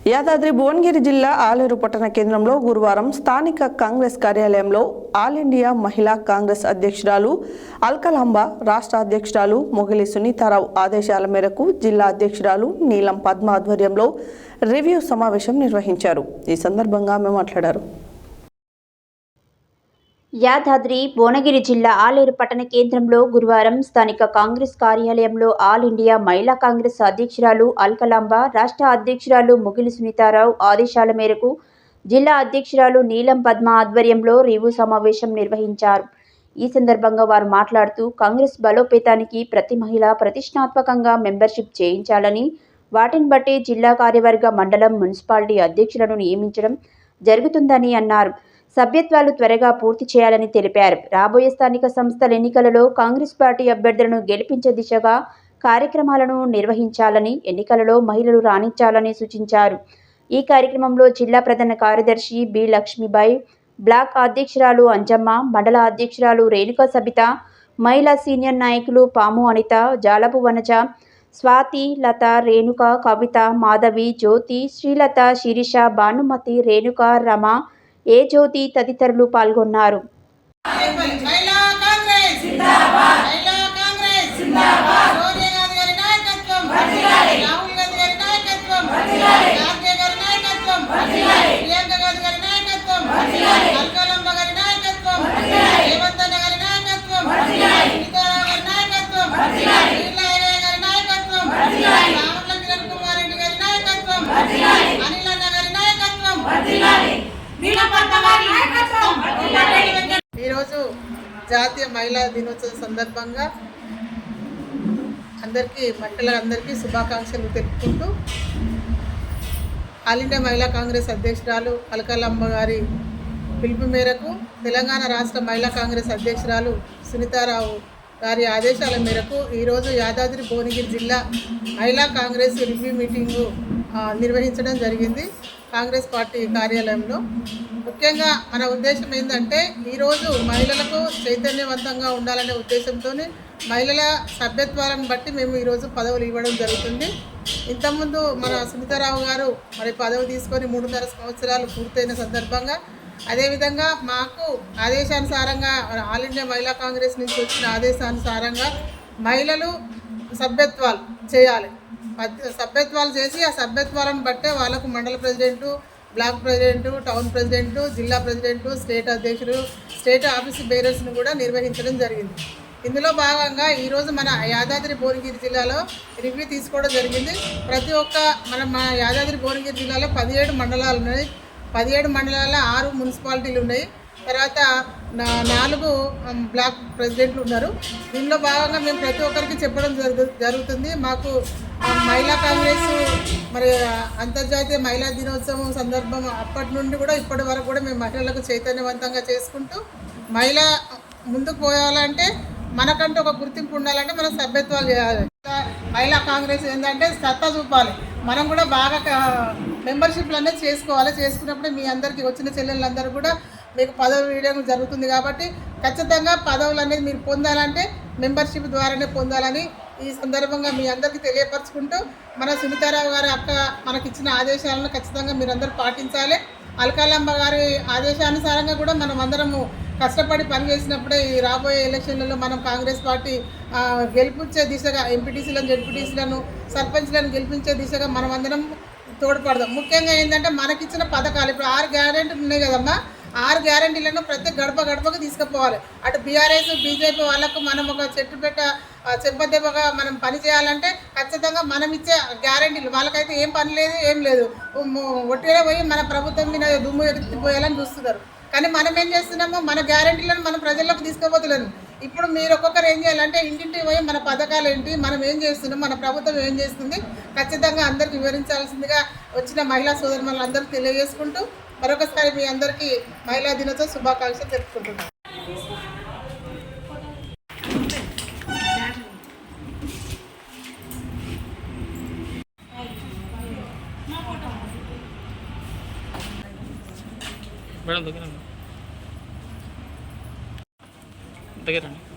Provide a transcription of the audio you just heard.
యాదాద్రి భువనగిరి జిల్లా ఆలేరు పట్టణ కేంద్రంలో గురువారం స్థానిక కాంగ్రెస్ కార్యాలయంలో ఆల్ ఇండియా మహిళా కాంగ్రెస్ అధ్యక్షురాలు అల్కలాంబ, రాష్ట్ర అధ్యక్షురాలు మొగిలి సునీతారావు ఆదేశాల మేరకు జిల్లా అధ్యక్షురాలు నీలం పద్మ ఆధ్వర్యంలో రివ్యూ సమావేశం నిర్వహించారు. ఈ సందర్భంగా ఆమె మాట్లాడారు. యాదాద్రి భువనగిరి జిల్లా ఆలేరు పట్టణ కేంద్రంలో గురువారం స్థానిక కాంగ్రెస్ కార్యాలయంలో ఆల్ ఇండియా మహిళా కాంగ్రెస్ అధ్యక్షురాలు అల్కలాంబ, రాష్ట్ర అధ్యక్షురాలు మొగిలి సునీతారావు ఆదేశాల మేరకు జిల్లా అధ్యక్షురాలు నీలం పద్మ ఆధ్వర్యంలో రివ్యూ సమావేశం నిర్వహించారు. ఈ సందర్భంగా వారు మాట్లాడుతూ కాంగ్రెస్ బలోపేతానికి ప్రతి మహిళ ప్రతిష్టాత్మకంగా మెంబర్షిప్ చేయించాలని, వాటిని బట్టి జిల్లా కార్యవర్గ, మండలం, మున్సిపాలిటీ అధ్యక్షులను నియమించడం జరుగుతుందని అన్నారు. సభ్యత్వాలు త్వరగా పూర్తి చేయాలని తెలిపారు. రాబోయే స్థానిక సంస్థల ఎన్నికలలో కాంగ్రెస్ పార్టీ అభ్యర్థులను గెలిపించే దిశగా కార్యక్రమాలను నిర్వహించాలని, ఎన్నికలలో మహిళలు రాణించాలని సూచించారు. ఈ కార్యక్రమంలో జిల్లా ప్రధాన కార్యదర్శి బి లక్ష్మీబాయి, బ్లాక్ అధ్యక్షురాలు అంజమ్మ, మండల అధ్యక్షురాలు రేణుకా సబిత, మహిళా సీనియర్ నాయకులు పాము అనిత, జాలపు వనజ, స్వాతి, లత, రేణుక, కవిత, మాధవి, జ్యోతి, శ్రీలత, శిరీష, భానుమతి, రేణుక, రమ, ఏ జ్యోతి తదితరులు పాల్గొన్నారు. ఈరోజు జాతీయ మహిళా దినోత్సవం సందర్భంగా మహిళలందరికీ శుభాకాంక్షలు తెలుపుకుంటూ ఆల్ ఇండియా మహిళా కాంగ్రెస్ అధ్యక్షురాలు అల్కలాంబ గారి పిలుపు మేరకు తెలంగాణ రాష్ట్ర మహిళా కాంగ్రెస్ అధ్యక్షురాలు సునీతారావు గారి ఆదేశాల మేరకు ఈరోజు యాదాద్రి భువనగిరి జిల్లా మహిళా కాంగ్రెస్ రివ్యూ మీటింగు నిర్వహించడం జరిగింది కాంగ్రెస్ పార్టీ కార్యాలయంలో. ముఖ్యంగా మన ఉద్దేశం ఏంటంటే ఈరోజు మహిళలకు చైతన్యవంతంగా ఉండాలనే ఉద్దేశంతో మహిళల సభ్యత్వాలను బట్టి మేము ఈరోజు పదవులు ఇవ్వడం జరుగుతుంది. ఇంతకుముందు మన సునీతారావు గారు పదవి తీసుకొని 3.5 సంవత్సరాలు పూర్తయిన సందర్భంగా, అదేవిధంగా మాకు ఆదేశానుసారంగా ఆల్ ఇండియా మహిళా కాంగ్రెస్ నుంచి వచ్చిన ఆదేశానుసారంగా మహిళలు సభ్యత్వాలు చేయాలి. సభ్యత్వాలు చేసి ఆ సభ్యత్వాలను బట్టే వాళ్ళకు మండల president, block president, town president, జిల్లా ప్రెసిడెంటు, స్టేట్ అధ్యక్షుడు, స్టేట్ ఆఫీస్ బేరర్స్ను కూడా నిర్వహించడం జరిగింది. ఇందులో భాగంగా ఈరోజు మన యాదాద్రి భువనగిరి జిల్లాలో రివ్యూ తీసుకోవడం జరిగింది. ప్రతి ఒక్క మన యాదాద్రి భువనగిరి జిల్లాలో 17 మండలాలు ఉన్నాయి. 17 మండలాల్లో 6 మున్సిపాలిటీలు ఉన్నాయి. తర్వాత 4 బ్లాక్ ప్రెసిడెంట్లు ఉన్నారు. దీనిలో భాగంగా మేము ప్రతి ఒక్కరికి చెప్పడం జరుగుతుంది. మాకు మహిళా కాంగ్రెస్ అంతర్జాతీయ మహిళా దినోత్సవం సందర్భం అప్పటి నుండి కూడా ఇప్పటి వరకు కూడా మేము మహిళలకు చైతన్యవంతంగా చేసుకుంటూ మహిళ ముందుకు పోవాలంటే మనకంటూ ఒక గుర్తింపు ఉండాలంటే మనం సభ్యత్వాలు చేయాలి. మహిళా కాంగ్రెస్ ఏంటంటే సత్తా చూపాలి. మనం కూడా బాగా మెంబర్షిప్లు అనేది చేసుకోవాలి. చేసుకున్నప్పుడే మీ అందరికీ వచ్చిన చెల్లెళ్ళందరూ కూడా మీకు పదవులు ఇవ్వడం జరుగుతుంది. కాబట్టి ఖచ్చితంగా పదవులు అనేది మీరు పొందాలంటే మెంబర్షిప్ ద్వారానే పొందాలని ఈ సందర్భంగా మీ అందరికీ తెలియపరచుకుంటూ, మన సునీతారావు గారి అక్క మనకిచ్చిన ఆదేశాలను ఖచ్చితంగా మీరందరూ పాటించాలి. అల్కలాంబ గారి ఆదేశానుసారంగా కూడా మనం అందరము కష్టపడి పనిచేసినప్పుడే ఈ రాబోయే ఎలక్షన్లలో మనం కాంగ్రెస్ పార్టీ గెలిపించే దిశగా ఎంపీటీసీలను, జెడ్పీటీసీలను, సర్పంచ్లను గెలిపించే దిశగా మనం అందరం తోడ్పడదాం. ముఖ్యంగా ఏంటంటే మనకిచ్చిన పథకాలు ఇప్పుడు 6 గ్యారెంటీలు ఉన్నాయి కదమ్మా. 6 గ్యారెంటీలను ప్రతి గడపకు తీసుకుపోవాలి. అటు బీఆర్ఎస్, బీజేపీ వాళ్ళకు మనం ఒక చెంపదెబ్బగా మనం పని చేయాలంటే ఖచ్చితంగా మనం ఇచ్చే గ్యారెంటీలు వాళ్ళకైతే ఏం పని లేదు, ఏం లేదు, ఒట్టిగా పోయి మన ప్రభుత్వం మీద దుమ్ము ఎత్తిపోయాలని చూస్తున్నారు. కానీ మనం ఏం చేస్తున్నాము, మన గ్యారెంటీలను మనం ప్రజల్లోకి తీసుకుపోతున్నాము. ఇప్పుడు మీరు ఒక్కొక్కరు ఏం చేయాలంటే ఇంటింటికి పోయి మన పథకాలు ఏంటి, మనం ఏం చేస్తున్నాం, మన ప్రభుత్వం ఏం చేస్తుంది ఖచ్చితంగా అందరికీ వివరించాల్సిందిగా వచ్చిన మహిళా సోదరులు అందరికీ తెలియజేసుకుంటూ మరొకసారి మీ అందరికీ మహిళా దినోత్సవ శుభాకాంక్షలు తెలుపుకుంటున్నాను. మేడం దగ్గర